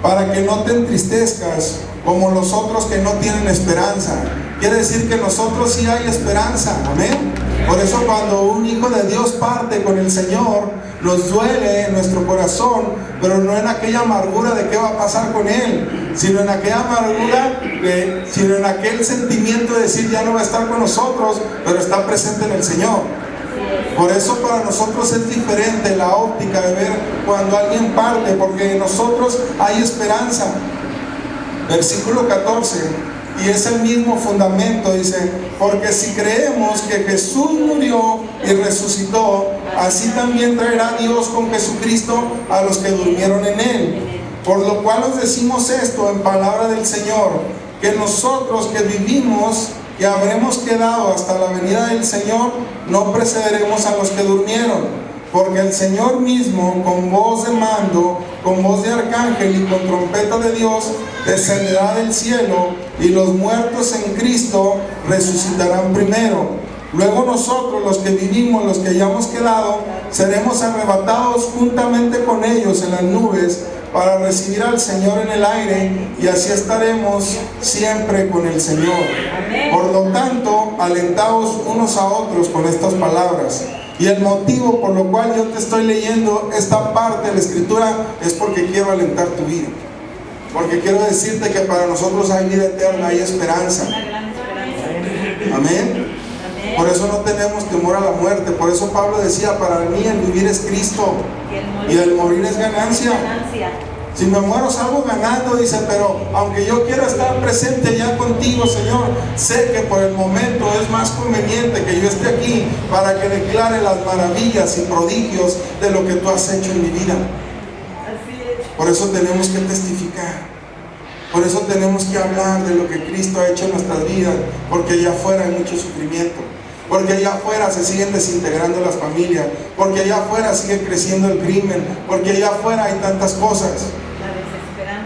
para que no te entristezcas como los otros que no tienen esperanza. Quiere decir que nosotros sí hay esperanza. Amén. Por eso cuando un hijo de Dios parte con el Señor, nos duele en nuestro corazón, pero no en aquella amargura de qué va a pasar con Él, sino en aquella amargura, sino en aquel sentimiento de decir, ya no va a estar con nosotros, pero está presente en el Señor. Por eso para nosotros es diferente la óptica de ver cuando alguien parte, porque en nosotros hay esperanza. Versículo 14. Y es el mismo fundamento, dice, porque si creemos que Jesús murió y resucitó, así también traerá Dios con Jesucristo a los que durmieron en Él. Por lo cual os decimos esto en palabra del Señor, que nosotros que vivimos y habremos quedado hasta la venida del Señor, no precederemos a los que durmieron. Porque el Señor mismo, con voz de mando, con voz de arcángel y con trompeta de Dios, descenderá del cielo, y los muertos en Cristo resucitarán primero. Luego nosotros, los que vivimos, los que hayamos quedado, seremos arrebatados juntamente con ellos en las nubes, para recibir al Señor en el aire, y así estaremos siempre con el Señor. Por lo tanto, alentaos unos a otros con estas palabras. Y el motivo por lo cual yo te estoy leyendo esta parte de la Escritura es porque quiero alentar tu vida. Porque quiero decirte que para nosotros hay vida eterna, hay esperanza. Amén. Por eso no tenemos temor a la muerte. Por eso Pablo decía, para mí el vivir es Cristo y el morir es ganancia. Si me muero salgo ganando, dice, pero aunque yo quiera estar presente ya contigo, Señor, sé que por el momento es más conveniente que yo esté aquí para que declare las maravillas y prodigios de lo que tú has hecho en mi vida. Por eso tenemos que testificar. Por eso tenemos que hablar de lo que Cristo ha hecho en nuestras vidas, porque allá afuera hay mucho sufrimiento. Porque allá afuera se siguen desintegrando las familias, porque allá afuera sigue creciendo el crimen, porque allá afuera hay tantas cosas.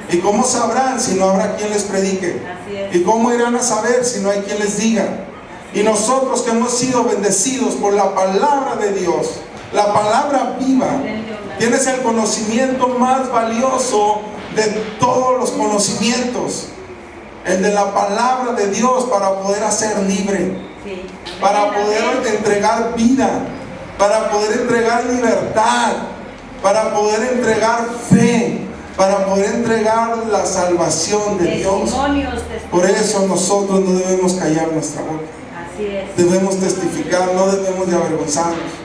¿Y cómo sabrán si no habrá quien les predique? ¿Y cómo irán a saber si no hay quien les diga? Y nosotros que hemos sido bendecidos por la palabra de Dios, la palabra viva, tienes el conocimiento más valioso de todos los conocimientos, el de la palabra de Dios, para poder hacer libre, para poder entregar vida, para poder entregar libertad, para poder entregar fe, para poder entregar la salvación de Dios. Por eso nosotros no debemos callar nuestra boca. Debemos testificar, no debemos de avergonzarnos.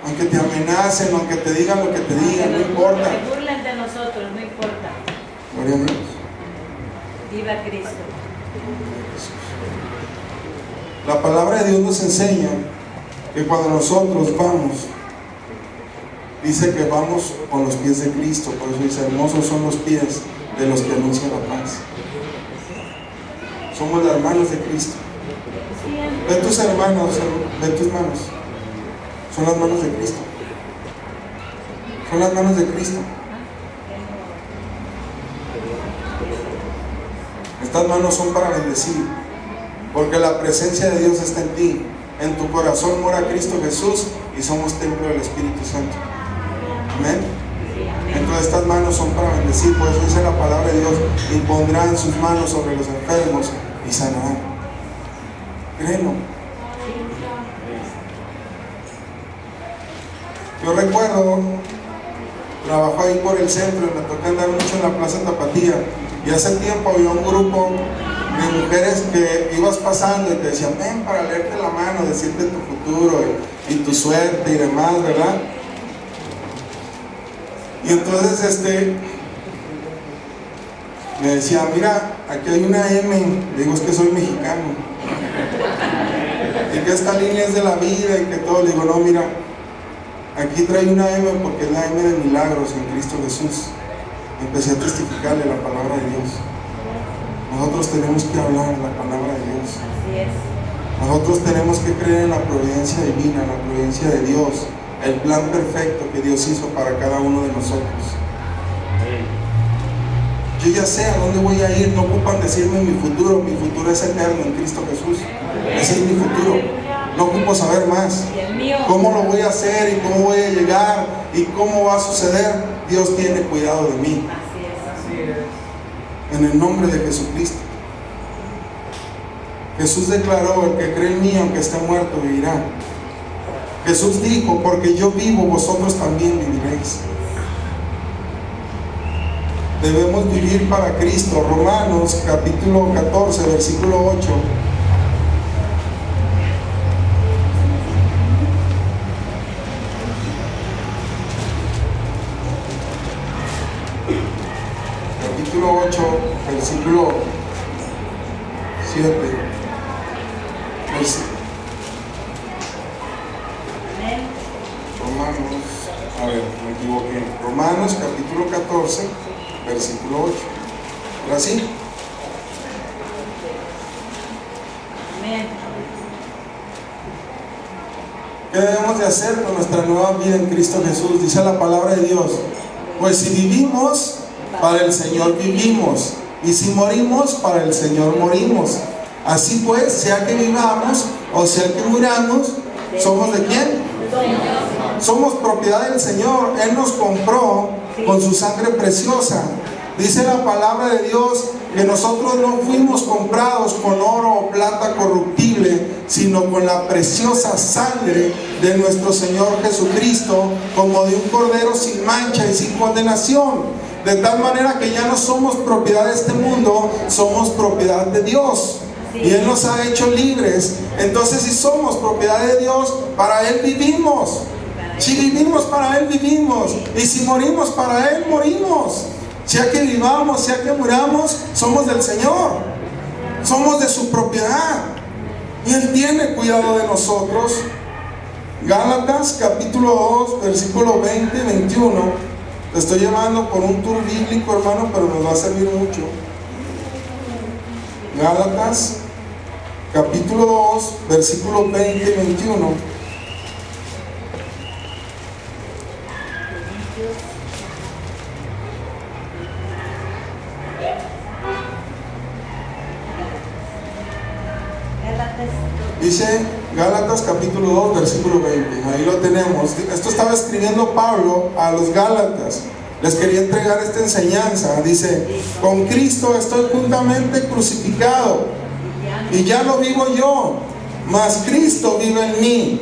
Aunque te amenacen, aunque te digan lo que te digan, no importa. Se burlen de nosotros, no importa. Gloria a Dios. Viva Cristo. La palabra de Dios nos enseña que cuando nosotros vamos, dice que vamos con los pies de Cristo. Por eso dice, hermosos son los pies de los que anuncian la paz. Somos las manos de Cristo. Ve tus hermanos, ve tus manos. Son las manos de Cristo. Son las manos de Cristo. Estas manos son para bendecir, porque la presencia de Dios está en ti. En tu corazón mora Cristo Jesús y somos templo del Espíritu Santo. Amén. Entonces estas manos son para bendecir. Por eso dice la palabra de Dios, impondrán sus manos sobre los enfermos y sanarán. Créelo. Yo recuerdo, trabajo ahí por el centro y me toca andar mucho en la Plaza Tapatía, y hace tiempo había un grupo de mujeres que ibas pasando y te decían, ven para leerte la mano, decirte tu futuro y tu suerte y demás, ¿verdad? Y entonces me decía, mira, aquí hay una M, le digo, es que soy mexicano, y que esta línea es de la vida y que todo. Le digo, no, mira, aquí trae una M porque es la M de milagros en Cristo Jesús. Empecé a testificarle la palabra de Dios. Nosotros tenemos que hablar la palabra de Dios. Así es. Nosotros tenemos que creer en la providencia divina, la providencia de Dios, el plan perfecto que Dios hizo para cada uno de nosotros. Yo ya sé a dónde voy a ir, no ocupan decirme mi futuro es eterno en Cristo Jesús. Ese es mi futuro. No ocupo saber más. ¿Cómo lo voy a hacer y cómo voy a llegar y cómo va a suceder? Dios tiene cuidado de mí. Así es. En el nombre de Jesucristo. Jesús declaró, el que cree en mí, aunque esté muerto, vivirá. Jesús dijo, porque yo vivo, vosotros también viviréis. Debemos vivir para Cristo. Romanos capítulo 14, versículo 8. Capítulo 8, versículo 7. Romanos, a ver, me equivoqué. Romanos capítulo 14, versículo 8. ¿Ahora sí? Amén. ¿Qué debemos de hacer con nuestra nueva vida en Cristo Jesús? Dice la palabra de Dios. Pues si vivimos, para el Señor vivimos, y si morimos, para el Señor morimos. Así pues, sea que vivamos o sea que muramos, ¿somos de quién? Somos propiedad del Señor. Él nos compró con su sangre preciosa. Dice la palabra de Dios que nosotros no fuimos comprados con oro o plata corruptible, sino con la preciosa sangre de nuestro Señor Jesucristo, como de un cordero sin mancha y sin condenación. De tal manera que ya no somos propiedad de este mundo, somos propiedad de Dios. Y Él nos ha hecho libres. Entonces, si somos propiedad de Dios, para Él vivimos. Si vivimos, para Él vivimos. Y si morimos, para Él morimos. Sea que vivamos, sea que muramos, somos del Señor. Somos de su propiedad. Y Él tiene cuidado de nosotros. Gálatas capítulo 2, versículo 20 y 21. Te estoy llevando por un tour bíblico, hermano, pero nos va a servir mucho. Gálatas capítulo 2, versículos 20 y 21. Dice Gálatas capítulo 2, versículo 20. Ahí lo tenemos. Esto estaba escribiendo Pablo a los Gálatas. Les quería entregar esta enseñanza. Dice: con Cristo estoy juntamente crucificado, y ya no vivo yo, mas Cristo vive en mí.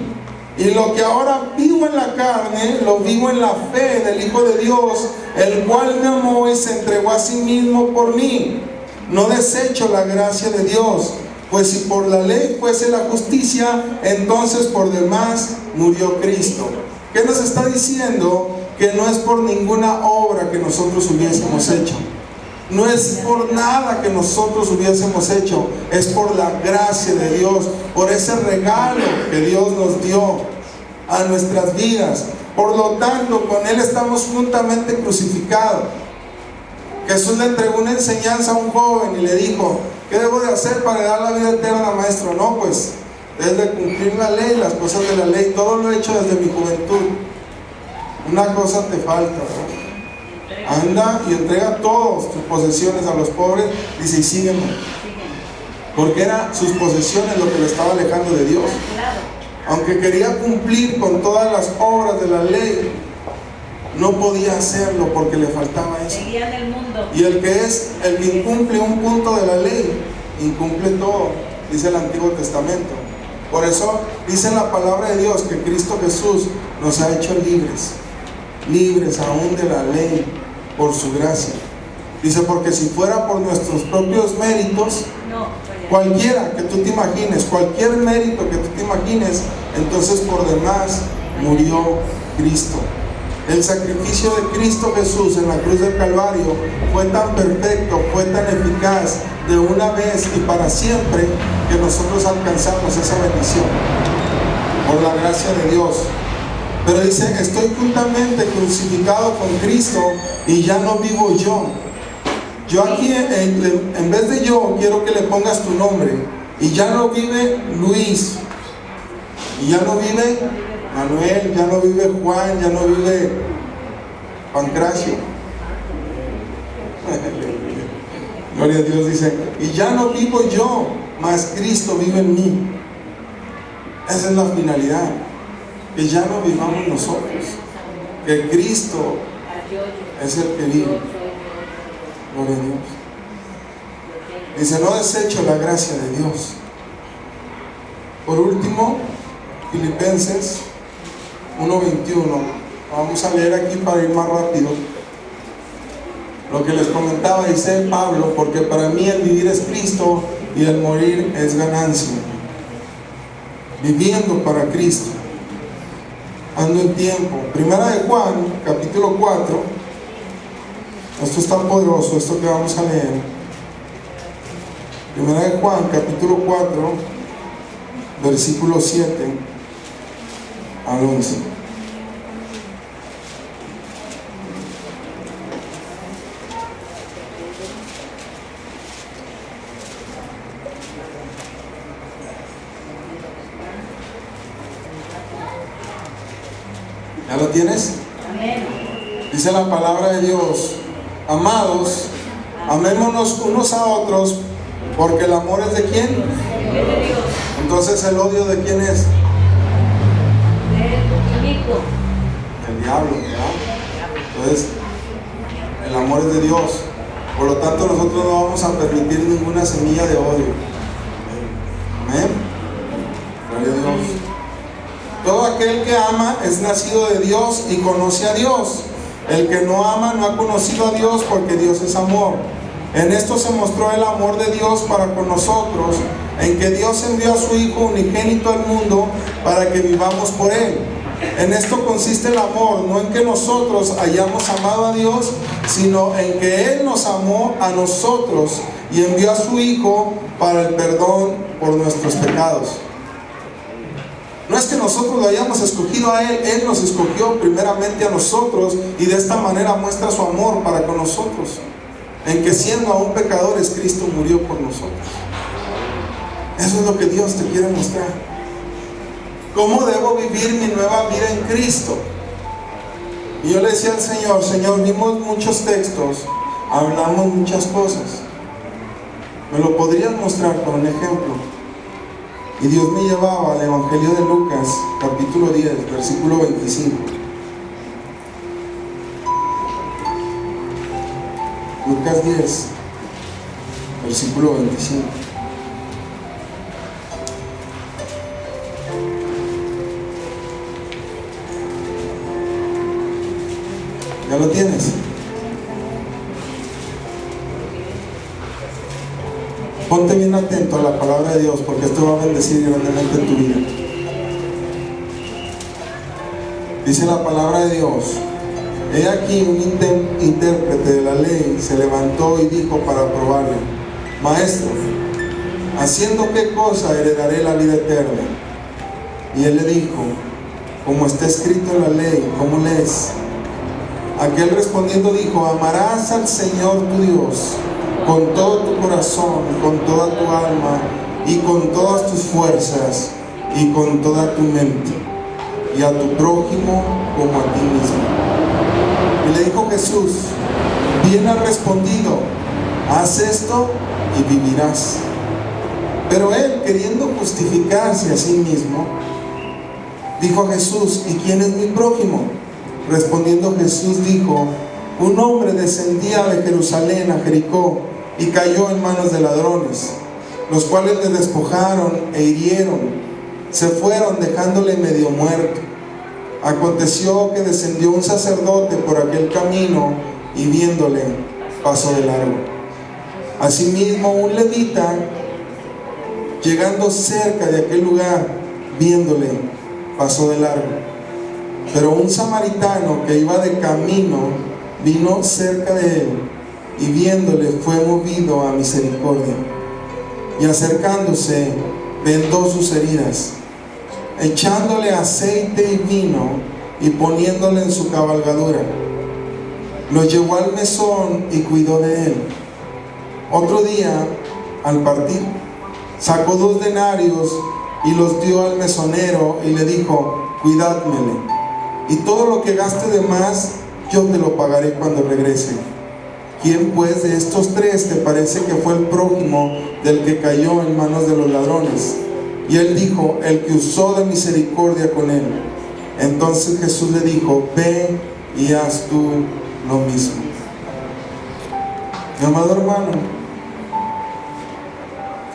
Y lo que ahora vivo en la carne, lo vivo en la fe del Hijo de Dios, el cual me amó y se entregó a sí mismo por mí. No desecho la gracia de Dios, pues si por la ley fuese la justicia, entonces por demás murió Cristo. ¿Qué nos está diciendo? Que no es por ninguna obra que nosotros hubiésemos hecho. No es por nada que nosotros hubiésemos hecho. Es por la gracia de Dios, por ese regalo que Dios nos dio a nuestras vidas. Por lo tanto, con Él estamos juntamente crucificados. Jesús le entregó una enseñanza a un joven y le dijo: ¿qué debo de hacer para dar la vida eterna, maestro? No, pues desde cumplir la ley, las cosas de la ley, todo lo he hecho desde mi juventud. Una cosa te falta, ¿no? Anda y entrega todas tus posesiones a los pobres, dice, y sígueme. Porque eran sus posesiones lo que le estaba alejando de Dios. Aunque quería cumplir con todas las obras de la ley, no podía hacerlo porque le faltaba eso. Y el que incumple un punto de la ley, incumple todo, dice el Antiguo Testamento. Por eso dice la palabra de Dios que Cristo Jesús nos ha hecho libres, libres aún de la ley por su gracia. Dice, porque si fuera por nuestros propios méritos, cualquiera que tú te imagines, cualquier mérito que tú te imagines, entonces por demás murió Cristo. El sacrificio de Cristo Jesús en la cruz del Calvario fue tan perfecto, fue tan eficaz, de una vez y para siempre, que nosotros alcanzamos esa bendición por la gracia de Dios. Pero dice, estoy juntamente crucificado con Cristo y ya no vivo yo. Yo aquí, en vez de yo, quiero que le pongas tu nombre. Y ya no vive Luis, y ya no vive Manuel, ya no vive Juan, ya no vive Pancracio. Gloria a Dios. Dice, y ya no vivo yo, mas Cristo vive en mí. Esa es la finalidad, que ya no vivamos nosotros, que Cristo es el que vive. Gloria a Dios. Dice, no desecho la gracia de Dios. Por último, Filipenses 1:21. Vamos a leer aquí para ir más rápido. Lo que les comentaba, dice Pablo, porque para mí el vivir es Cristo y el morir es ganancia. Viviendo para Cristo, ando en tiempo. Primera de Juan, capítulo 4. Esto es tan poderoso, esto que vamos a leer. Primera de Juan, capítulo 4, versículo 7 al 11. ¿Ya lo tienes? Dice la palabra de Dios: amados, amémonos unos a otros, porque el amor es de ¿quién? Entonces, ¿el odio de quién es? Del diablo, ¿verdad? Entonces, el amor es de Dios. Por lo tanto, nosotros no vamos a permitir ninguna semilla de odio. Amén. Gloria a Dios. Todo aquel que ama es nacido de Dios y conoce a Dios. El que no ama no ha conocido a Dios, porque Dios es amor. En esto se mostró el amor de Dios para con nosotros, en que Dios envió a su Hijo unigénito al mundo para que vivamos por Él. En esto consiste el amor, no en que nosotros hayamos amado a Dios, sino en que Él nos amó a nosotros y envió a su Hijo para el perdón por nuestros pecados. No es que nosotros lo hayamos escogido a Él, Él nos escogió primeramente a nosotros, y de esta manera muestra su amor para con nosotros, en que siendo aún pecadores, Cristo murió por nosotros. Eso es lo que Dios te quiere mostrar. ¿Cómo debo vivir mi nueva vida en Cristo? Y yo le decía al Señor: Señor, vimos muchos textos, hablamos muchas cosas, ¿me lo podrías mostrar con un ejemplo? Y Dios me llevaba al Evangelio de Lucas, capítulo 10, versículo 25. Lucas 10, versículo 25. ¿Ya lo tienes? Ponte bien atento a la palabra de Dios, porque esto va a bendecir grandemente tu vida. Dice la palabra de Dios: he aquí un intérprete de la ley se levantó y dijo para probarle: Maestro, ¿haciendo qué cosa heredaré la vida eterna? Y él le dijo: como está escrito en la ley, ¿cómo lees? Aquel respondiendo dijo: amarás al Señor tu Dios con todo tu corazón, con toda tu alma y con todas tus fuerzas y con toda tu mente, y a tu prójimo como a ti mismo. Y le dijo Jesús: bien has respondido, haz esto y vivirás. Pero él, queriendo justificarse a sí mismo, dijo a Jesús: ¿y quién es mi prójimo? Respondiendo Jesús dijo: un hombre descendía de Jerusalén a Jericó y cayó en manos de ladrones, los cuales le despojaron e hirieron, se fueron dejándole medio muerto. Aconteció que descendió un sacerdote por aquel camino y viéndole pasó de largo. Asimismo un levita, llegando cerca de aquel lugar, viéndole pasó de largo. Pero un samaritano que iba de camino vino cerca de él y viéndole fue movido a misericordia, y acercándose vendó sus heridas, echándole aceite y vino y poniéndole en su cabalgadura, lo llevó al mesón y cuidó de él. Otro día, al partir, sacó 2 denarios y los dio al mesonero y le dijo: cuidádmele, y todo lo que gaste de más yo te lo pagaré cuando regrese. ¿Quién pues de estos 3 te parece que fue el prójimo del que cayó en manos de los ladrones? Y él dijo: el que usó de misericordia con él. Entonces Jesús le dijo: ve y haz tú lo mismo. Mi amado hermano,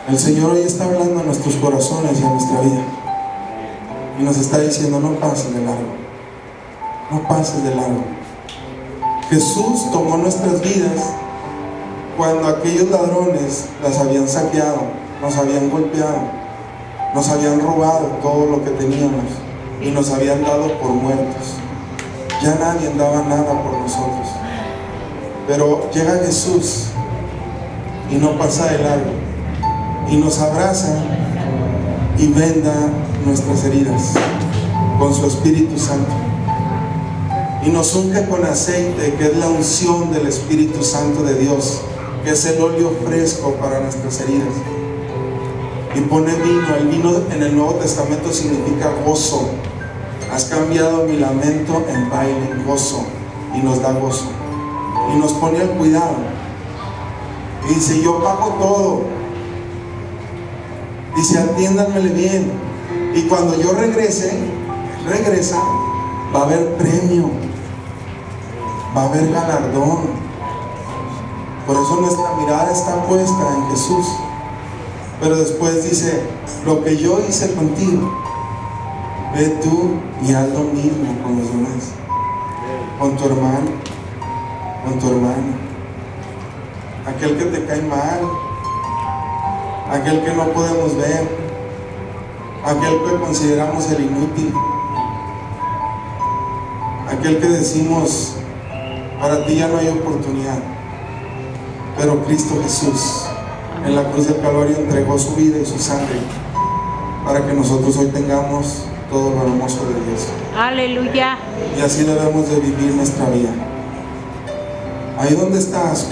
el Señor hoy está hablando a nuestros corazones y a nuestra vida, y nos está diciendo: no pases de largo, no pases de largo. Jesús tomó nuestras vidas cuando aquellos ladrones las habían saqueado, nos habían golpeado, nos habían robado todo lo que teníamos y nos habían dado por muertos. Ya nadie daba nada por nosotros. Pero llega Jesús y no pasa de largo, y nos abraza y venda nuestras heridas con su Espíritu Santo, y nos unge con aceite, que es la unción del Espíritu Santo de Dios, que es el óleo fresco para nuestras heridas, y pone vino. El vino en el Nuevo Testamento significa gozo. Has cambiado mi lamento en baile, en gozo, y nos da gozo, y nos pone al cuidado, y dice: yo pago todo. Dice: atiéndanmele bien, y cuando yo regrese, regresa, va a haber premio, va a haber galardón. Por eso nuestra mirada está puesta en Jesús. Pero después dice: lo que yo hice contigo, ve tú y haz lo mismo con los demás, con tu hermano, con tu hermana, aquel que te cae mal, aquel que no podemos ver, aquel que consideramos el inútil, aquel que decimos: para ti ya no hay oportunidad. Pero Cristo Jesús en la cruz del Calvario entregó su vida y su sangre para que nosotros hoy tengamos todo lo hermoso de Dios. Aleluya. Y así debemos de vivir nuestra vida. Ahí donde estás,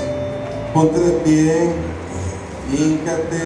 ponte de pie, híncate.